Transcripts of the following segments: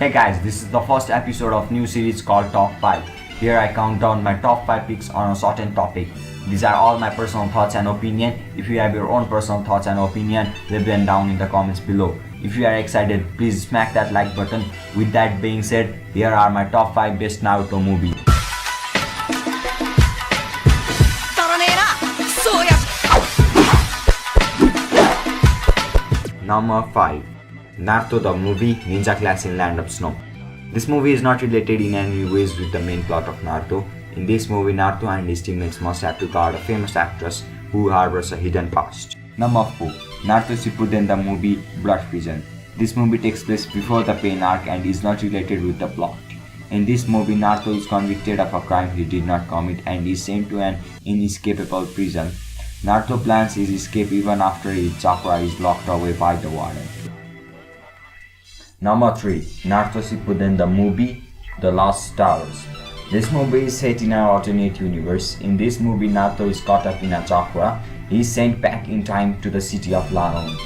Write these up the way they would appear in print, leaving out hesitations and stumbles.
Hey guys, this is the first episode of new series called Top 5. Here I count down my top 5 picks on a certain topic. These are all my personal thoughts and opinion. If you have your own personal thoughts and opinion, leave them down in the comments below. If you are excited, please smack that like button. With that being said, here are my top 5 best Naruto movies. Number 5. Naruto the movie, Ninja Class in Land of Snow. This movie is not related in any ways with the main plot of Naruto. In this movie, Naruto and his teammates must have to guard a famous actress who harbors a hidden past. Number 4. Naruto Shippuden the movie, Blood Fusion. This movie takes place before the Pain arc and is not related with the plot. In this movie, Naruto is convicted of a crime he did not commit and is sent to an inescapable prison. Naruto plans his escape even after his chakra is locked away by the warden. Number 3. Naruto Shippuden the movie, The Lost Stars. This movie is set in an alternate universe. In this movie, Naruto is caught up in a chakra. He is sent back in time to the city of Laon.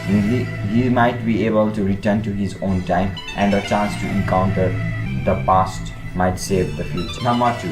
He might be able to return to his own time, and a chance to encounter the past might save the future. Number 2.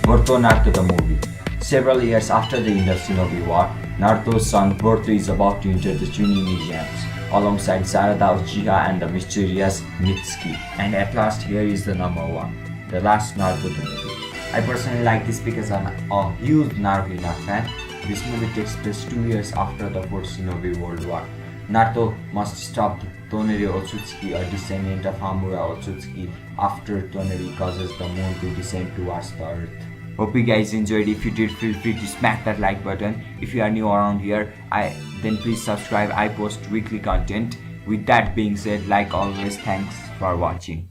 Boruto Naruto the movie. Several years after the end of Shinobi War, Naruto's son Boruto is about to enter the Chunin Museums alongside Sarada Uchiha and the mysterious Mitsuki. And at last, here is the number 1, The Last Naruto the movie. I personally like this because I'm a huge Naruto fan. This movie takes place 2 years after the Fourth Shinobi World War. Naruto must stop Toneri Otsutsuki, a descendant of Hamura Otsutsuki, after Toneri causes the moon to descend towards the earth. Hope you guys enjoyed. If you did, feel free to smack that like button. If you are new around here, then please subscribe. I post weekly content. With that being said, like always, thanks for watching.